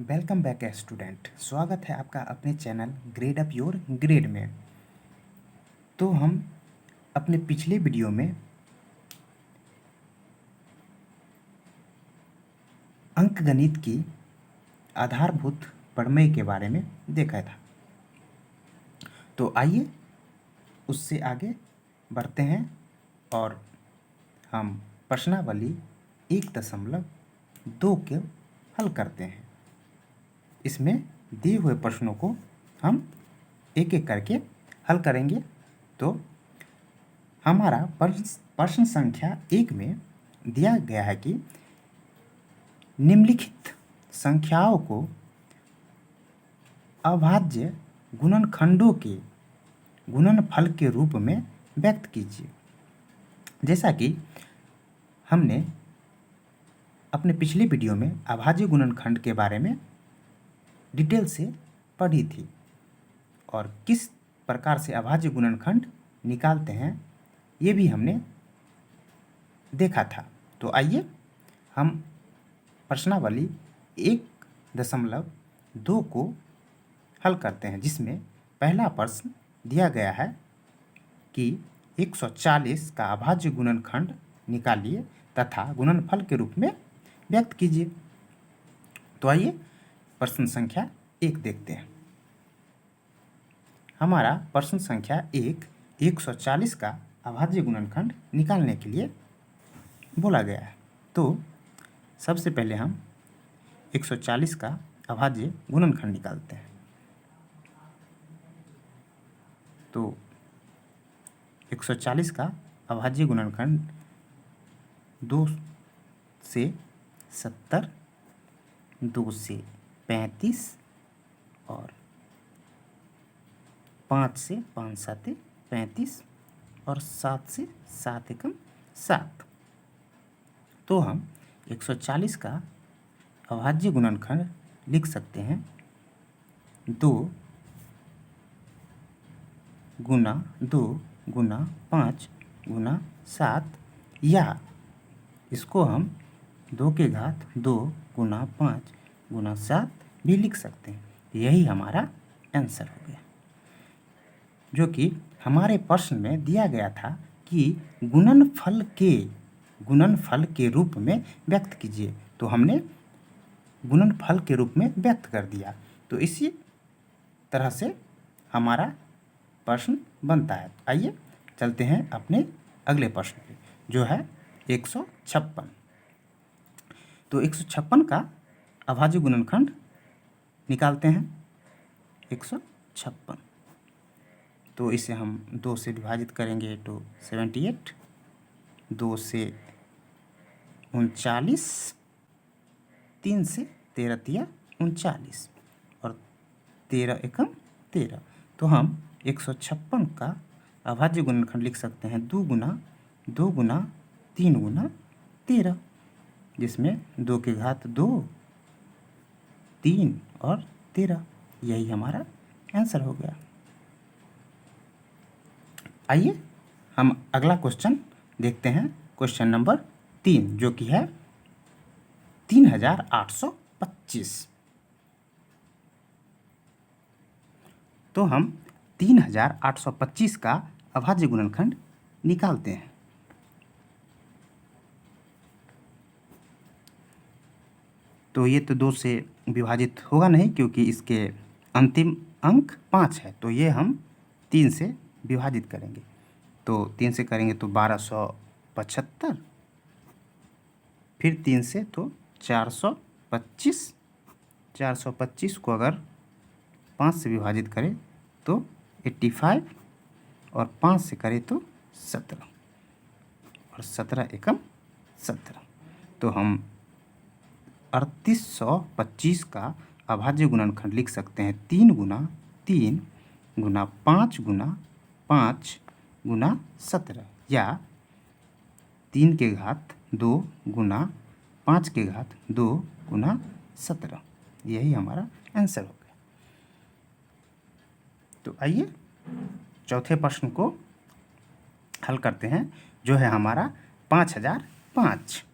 Welcome back student. स्वागत है आपका अपने channel grade up your grade में। तो हम अपने पिछले वीडियो में अंकगणित की आधारभूत प्रमेय के बारे में देखा था। तो आइए उससे आगे बढ़ते हैं और हम प्रश्नावली 1.2 के हल करते हैं। इसमें दिए हुए प्रश्नों को हम एक एक करके हल करेंगे। तो हमारा प्रश्न संख्या 1 में दिया गया है कि निम्नलिखित संख्याओं को अभाज्य गुणनखंडों के गुणनफल के रूप में व्यक्त कीजिए। जैसा कि हमने अपने पिछले वीडियो में अभाज्य गुणनखंड के बारे में डिटेल से पढ़ी थी और किस प्रकार से अभाज्य गुणनखंड निकालते हैं ये भी हमने देखा था। तो आइए हम प्रश्नावली 1.2 को हल करते हैं, जिसमें पहला प्रश्न दिया गया है कि 140 का अभाज्य गुणनखंड निकालिए तथा गुणनफल के रूप में व्यक्त कीजिए। तो आइए प्रश्न संख्या 1 देखते हैं। हमारा प्रश्न संख्या 140 का अभाज्य गुणनखंड निकालने के लिए बोला गया है। तो सबसे पहले हम 140 का अभाज्य गुणनखंड निकालते हैं। तो 140 का अभाज्य गुणनखंड 2 से 70, 2 से 35 और 5 से 5 7 35 और 7 से 7 एकम 7। तो हम 140 का अभाज्य गुणनखंड लिख सकते हैं 2 गुना 2 गुना 5 गुना 7, या इसको हम 2 के घात 2 गुना 5 गुना 7 भी लिख सकते हैं। यही हमारा आंसर हो गया, जो कि हमारे प्रश्न में दिया गया था कि गुणनफल के रूप में व्यक्त कीजिए। तो हमने गुणनफल के रूप में व्यक्त कर दिया। तो इसी तरह से हमारा प्रश्न बनता है। आइए चलते हैं अपने अगले प्रश्न पे, जो है 156। तो 156 का अभाज्य गुणनखंड निकालते हैं 156। तो इसे हम 2 से विभाजित करेंगे तो 78, 2 से 39, 3 से 13 तिया 39 और 13 एकम 13। तो हम 156 का अभाज्य गुणनखंड लिख सकते हैं 2 गुना 2 गुना 3 गुना 13, जिसमें 2 के घात 2, 3 और 13। यही हमारा आंसर हो गया। आइए हम अगला क्वेश्चन देखते हैं, क्वेश्चन नंबर 3, जो कि है 3825। तो हम 3825 का अभाज्य गुणनखंड निकालते हैं। तो ये तो 2 से विभाजित होगा नहीं, क्योंकि इसके अंतिम अंक 5 है। तो ये हम 3 से विभाजित करेंगे। तो 3 से करेंगे तो 1275, फिर 3 से तो 425। 425 को अगर 5 से विभाजित करें तो 85 और 5 से करें तो 17 और 17 एकम 17। तो हम 3825 का अभाज्य गुणनखंड लिख सकते हैं 3 गुना 3 गुना 5 गुना 5 गुना 17, या 3 के घात 2 गुना 5 के घात 2 गुना 17। यही हमारा आंसर हो गया। तो आइए चौथे प्रश्न को हल करते हैं, जो है हमारा 5005।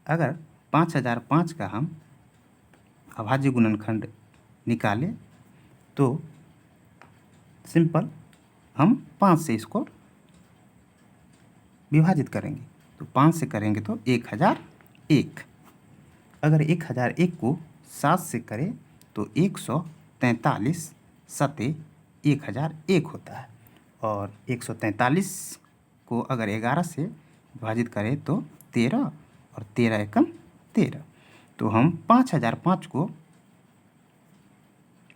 अगर 5005 का हम अभाज्य गुणनखंड निकालें तो सिंपल हम 5 से इसको विभाजित करेंगे। तो 5 से करेंगे तो 1001। अगर 1001 को 7 से करें तो 143 सते 1001 होता है। और 143 को अगर 11 से विभाजित करें तो 13 और 13 एकम 13। तो हम 5005 को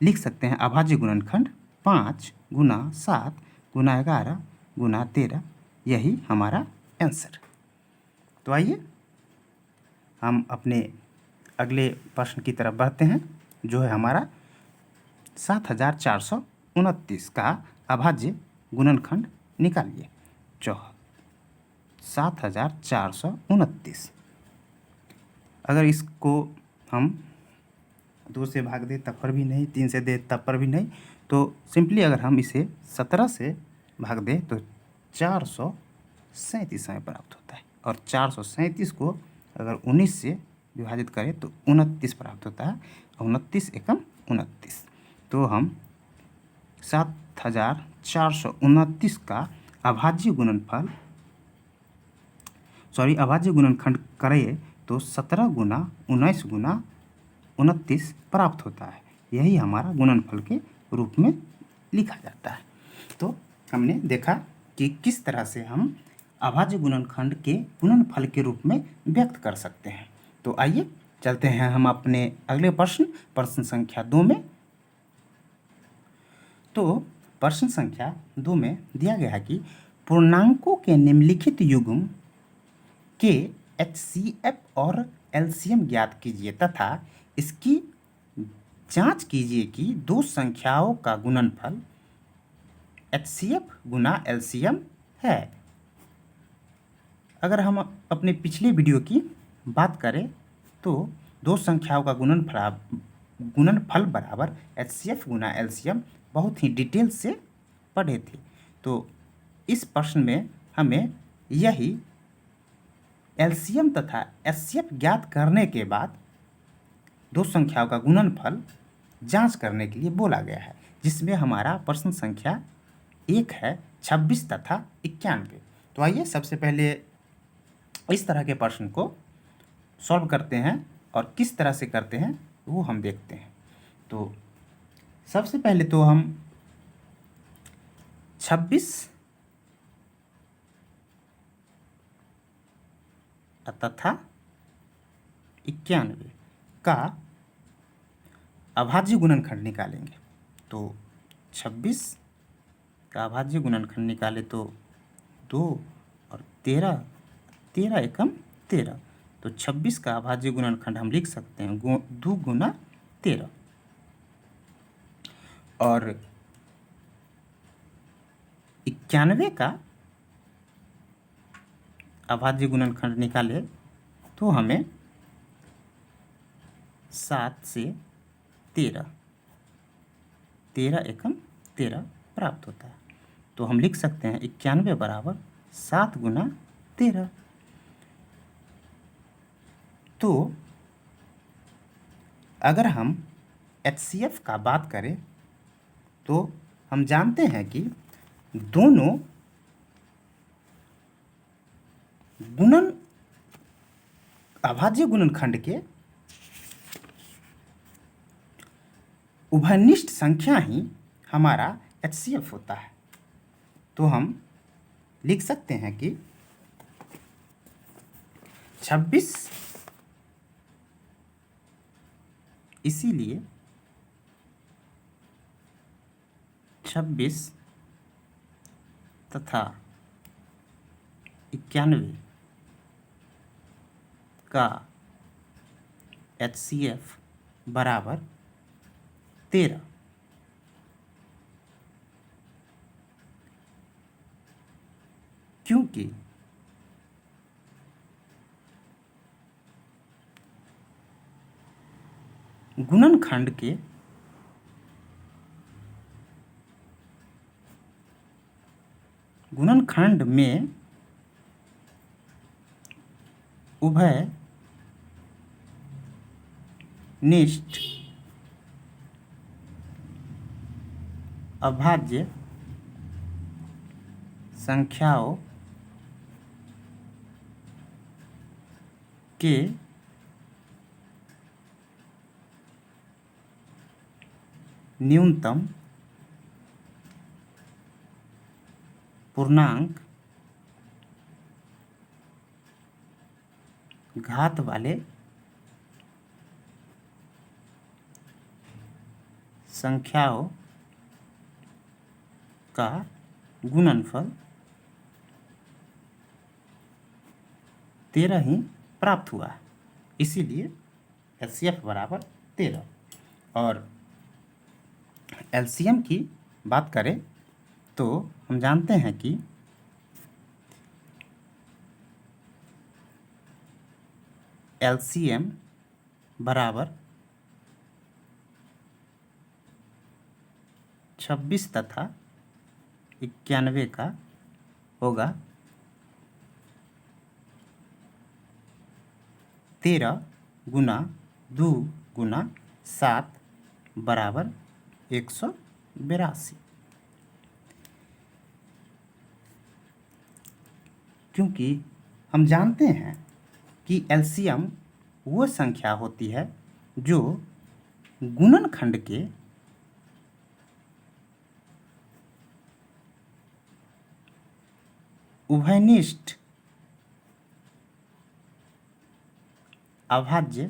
लिख सकते हैं अभाज्य गुणनखंड 5 गुना 7 गुना 11 गुना 13। यही हमारा आंसर। तो आइए हम अपने अगले प्रश्न की तरफ बढ़ते हैं, जो है हमारा 7429 का अभाज्य गुणनखंड निकालिए। 7429। अगर इसको हम 2 से भाग दें तब पर भी नहीं, 3 से दें तब पर भी नहीं, तो सिंपली अगर हम इसे 17 से भाग दें तो 437 हमें प्राप्त होता है। और 437 को अगर 19 से विभाजित करें तो 29 प्राप्त होता है। 29 एकम 29। तो हम 7429 का अभाज्य गुणनखंड करें तो 17 गुना 19 गुना 29 प्राप्त होता है। यही हमारा गुणनफल के रूप में लिखा जाता है। तो हमने देखा कि किस तरह से हम अभाज्य गुणनखंड के गुणनफल के रूप में व्यक्त कर सकते हैं। तो आइए चलते हैं हम अपने अगले प्रश्न संख्या 2 में। तो प्रश्न संख्या 2 में दिया गया है कि पूर्णांकों के निम्नलिखित युग्म के HCF और LCM ज्ञात कीजिए तथा इसकी जांच कीजिए कि दो संख्याओं का गुणनफल HCF गुना LCM है। अगर हम अपने पिछले वीडियो की बात करें तो दो संख्याओं का गुणनफल बराबर HCF गुना LCM बहुत ही डिटेल से पढ़े थे। तो इस प्रश्न में हमें यही LCM तथा HCF ज्ञात करने के बाद दो संख्याओं का गुणनफल जांच करने के लिए बोला गया है, जिसमें हमारा प्रश्न संख्या 1 है 26 तथा 91। तो आइए सबसे पहले इस तरह के प्रश्न को सॉल्व करते हैं और किस तरह से करते हैं वो हम देखते हैं। तो सबसे पहले तो हम 26 तथा 91 का अभाज्य गुणनखंड निकालेंगे। तो 26 का अभाज्य गुणनखंड निकाले तो 2 और 13, 13 एकम 13। तो 26 का अभाज्य गुणनखंड हम लिख सकते हैं 2 गुना 13। और 91 का अभाज्य गुणनखंड निकाले तो हमें 7 से 13, 13 एकम 13 प्राप्त होता है। तो हम लिख सकते हैं 91 बराबर 7 गुना 13। तो अगर हम HCF का बात करें तो हम जानते हैं कि दोनों अभाज्य गुणनखंड के उभयनिष्ठ संख्या ही हमारा HCF होता है। तो हम लिख सकते हैं कि 26, इसीलिए 26 तथा 91 का HCF बराबर 13। क्योंकि गुणनखंड में उभय निष्ठ अभाज्य संख्याओं के न्यूनतम पूर्णांक घात वाले संख्याओं का गुणनफल 13 ही प्राप्त हुआ, इसीलिए एचसीएफ बराबर 13। और एलसीएम की बात करें तो हम जानते हैं कि एलसीएम बराबर 26 तथा 91 का होगा 13 गुना 2 गुना 7 बराबर 182। क्योंकि हम जानते हैं कि एलसीएम वो संख्या होती है जो गुणनखंड के उभयनिष्ठ अभाज्य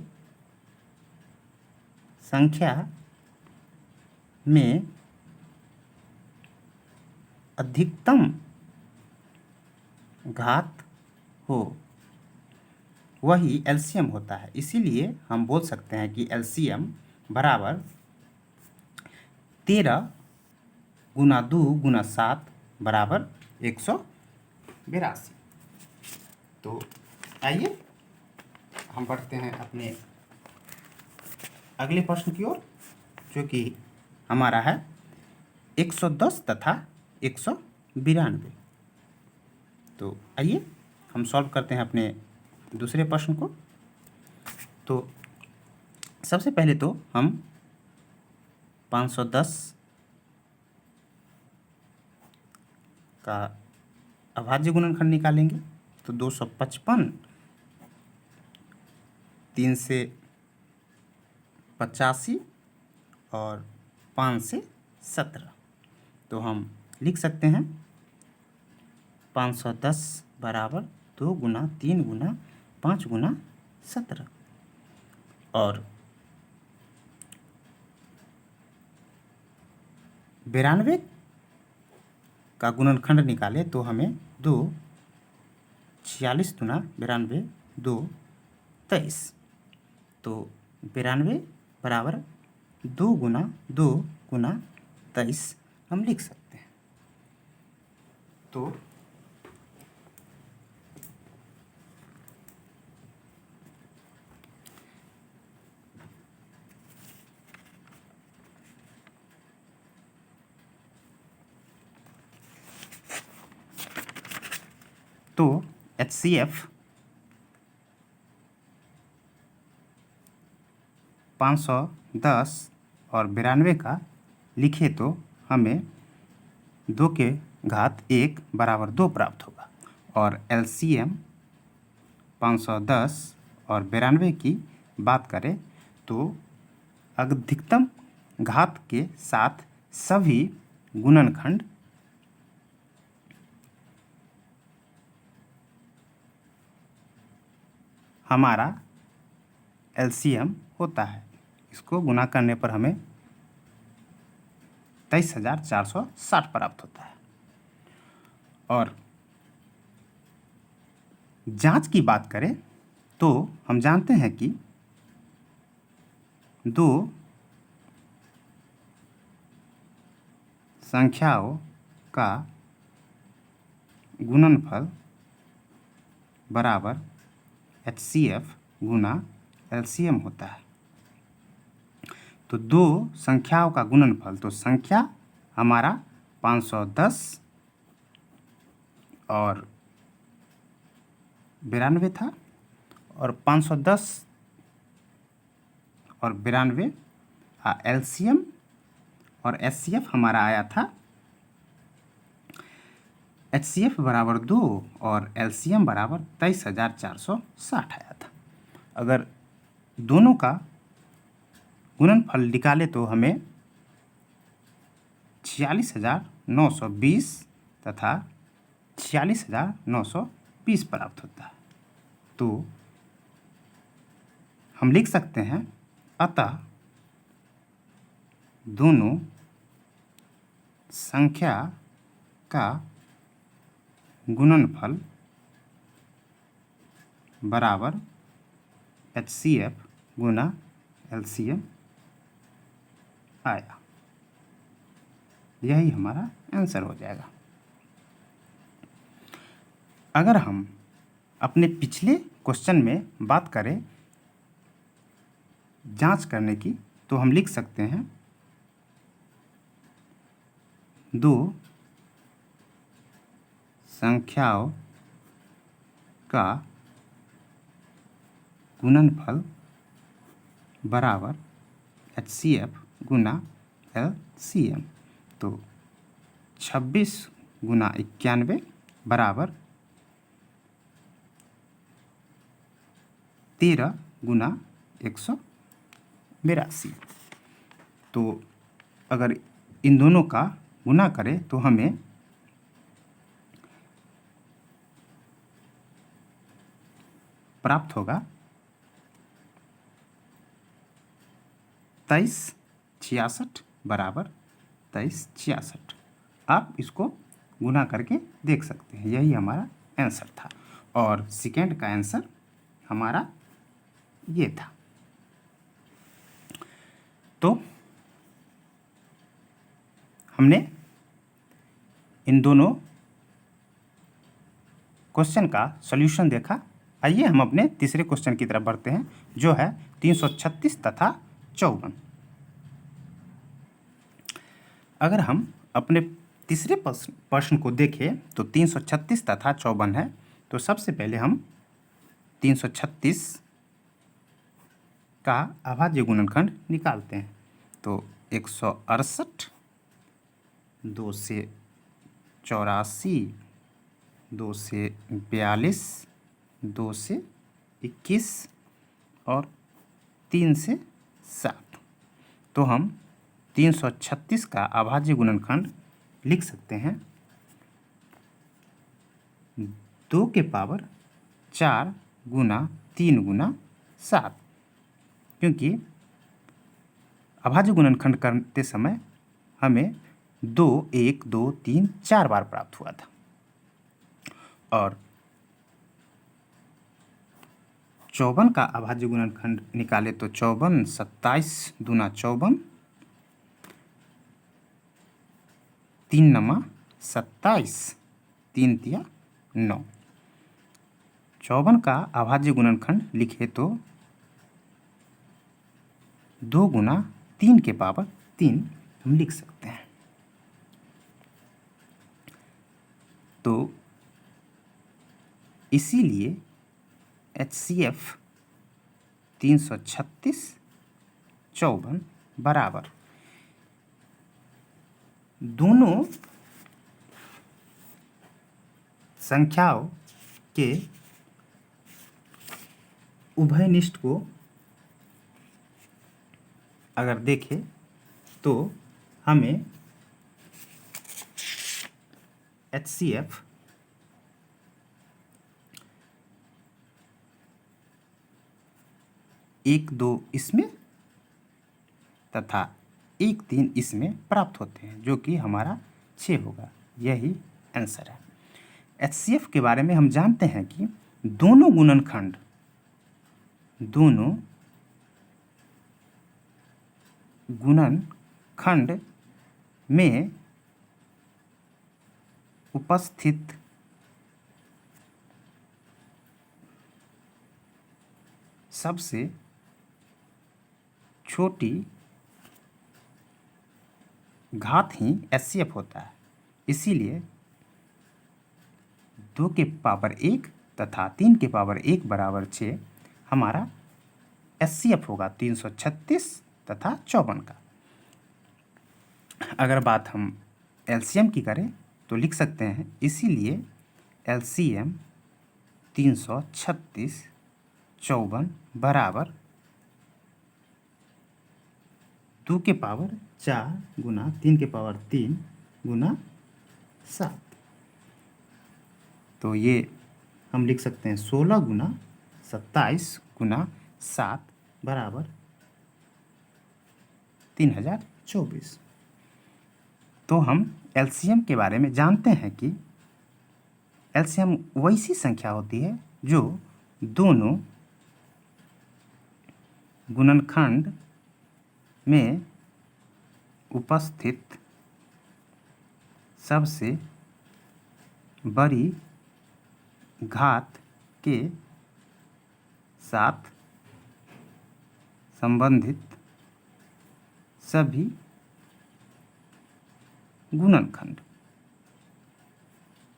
संख्या में अधिकतम घात हो, वही एलसीएम होता है। इसीलिए हम बोल सकते हैं कि एलसीएम बराबर 13 गुना 2 गुना 7 बराबर 182। तो आइए हम बढ़ते हैं अपने अगले प्रश्न की ओर, जो कि हमारा है 110 तथा 192। तो आइए हम सॉल्व करते हैं अपने दूसरे प्रश्न को। तो सबसे पहले तो हम 510 का अभाज्य गुणनखंड निकालेंगे। तो 255 3 से 85 और 5 से 17। तो हम लिख सकते हैं 510 बराबर 2 गुना 3 गुना 5 गुना 17। और 92 का गुणनखंड निकाले तो हमें 2 46 गुना 92 2 23। तो 92 बराबर 2 गुना 2 गुना 23 हम लिख सकते हैं। तो HCF 510 और 92 का लिखे तो हमें 2 के घात 1 बराबर 2 प्राप्त होगा। और LCM 510 और 92 की बात करें तो अधिकतम घात के साथ सभी गुणनखंड हमारा LCM होता है। इसको गुना करने पर हमें 23,460 प्राप्त होता है। और जांच की बात करें तो हम जानते हैं कि 2 संख्याओं का गुणनफल बराबर HCF गुना LCM होता है। तो 2 संख्याओं का गुणनफल, तो संख्या हमारा 510 और 92 था, और 510 और 92 एलसीएम और एचसीएफ हमारा आया था, एचसीएफ बराबर 2 और एलसीएम बराबर 23,460 आया था। अगर दोनों का गुणनफल निकाले तो हमें 46,920 तथा 46,920 प्राप्त होता है। तो हम लिख सकते हैं, अतः दोनों संख्या का गुणनफल बराबर एचसीएफ गुना एलसीएम आया। यही हमारा आंसर हो जाएगा। अगर हम अपने पिछले क्वेश्चन में बात करें जांच करने की, तो हम लिख सकते हैं, दो संख्याओं का गुणनफल बराबर एचसीएफ गुना एलसीएम। तो 26 गुना 91 बराबर 13 गुना 182। तो अगर इन दोनों का गुना करें तो हमें प्राप्त होगा 2366 बराबर 2366। आप इसको गुना करके देख सकते हैं। यही हमारा आंसर था और सेकेंड का आंसर हमारा ये था। तो हमने इन दोनों क्वेश्चन का सॉल्यूशन देखा। आइए हम अपने तीसरे क्वेश्चन की तरफ बढ़ते हैं, जो है 336 तथा 54। अगर हम अपने तीसरे प्रश्न को देखें तो 336 तथा 54 है। तो सबसे पहले हम 336 का अभाज्य गुणनखंड निकालते हैं। तो 168, 2 से 84, 2 से 42, 2 से 21 और 3 से 7। तो हम 336 का अभाज्य गुणनखंड लिख सकते हैं 2 के पावर 4 गुना 3 गुना 7, क्योंकि अभाज्य गुणनखंड करते समय हमें 2, 1, 2, 3, 4 बार प्राप्त हुआ था। और 54 का अभाज्य गुणनखंड निकाले तो 54, 27 दूना 54, 3 नमा 27, 3 तिया 9। 54 का अभाज्य गुणनखंड लिखे तो 2 गुना 3 के पावर 3 हम लिख सकते हैं। तो इसीलिए HCF 336 54 बराबर दोनों संख्याओं के उभयनिष्ठ को अगर देखें तो हमें HCF 1, 2 इसमें तथा 1, 3 इसमें प्राप्त होते हैं, जो कि हमारा 6 होगा। यही आंसर है। HCF के बारे में हम जानते हैं कि दोनों गुणनखंड में उपस्थित सबसे छोटी घात ही HCF होता है। इसीलिए 2 के पावर 1 तथा 3 के पावर 1 बराबर 6 हमारा HCF होगा 336 तथा 54 का। अगर बात हम LCM की करें तो लिख सकते हैं, इसीलिए LCM 336 54 बराबर 2 के पावर 4 गुना 3 के पावर 3 गुना 7। तो ये हम लिख सकते हैं 16 गुना 27 गुना 7 बराबर 3024। तो हम LCM के बारे में जानते हैं कि LCM वैसी संख्या होती है जो दोनों गुणनखंड में उपस्थित सबसे बड़ी घात के साथ संबंधित सभी गुणनखंड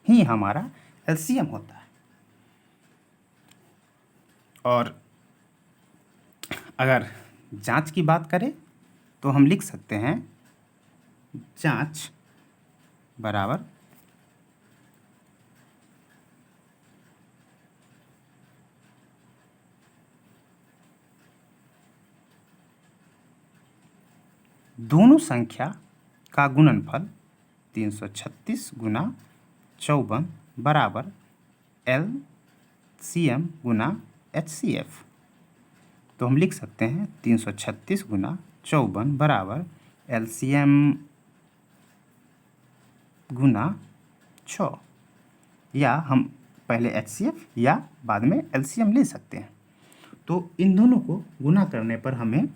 ही हमारा LCM होता है। और अगर जांच की बात करें तो हम लिख सकते हैं जांच बराबर दोनों संख्या का गुणनफल 336 गुना 54 बराबर LCM गुना HCF। तो हम लिख सकते हैं 336 गुना 54 बराबर LCM गुना 6, या हम पहले HCF या बाद में LCM ले सकते हैं। तो इन दोनों को गुना करने पर हमें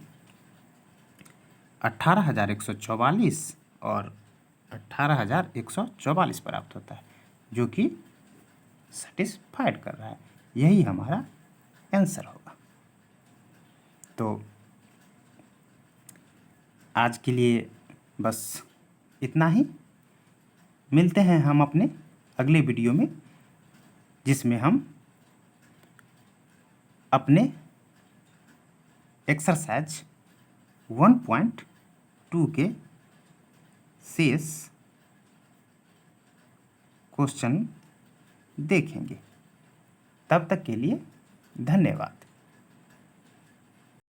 18,144 और 18,144 प्राप्त होता है, जो कि सेटिस्फाइड कर रहा है। यही हमारा आंसर होगा। तो आज के लिए बस इतना ही। मिलते हैं हम अपने अगले वीडियो में, जिसमें हम अपने एक्सरसाइज 1.2 के शेष क्वेश्चन देखेंगे। तब तक के लिए धन्यवाद।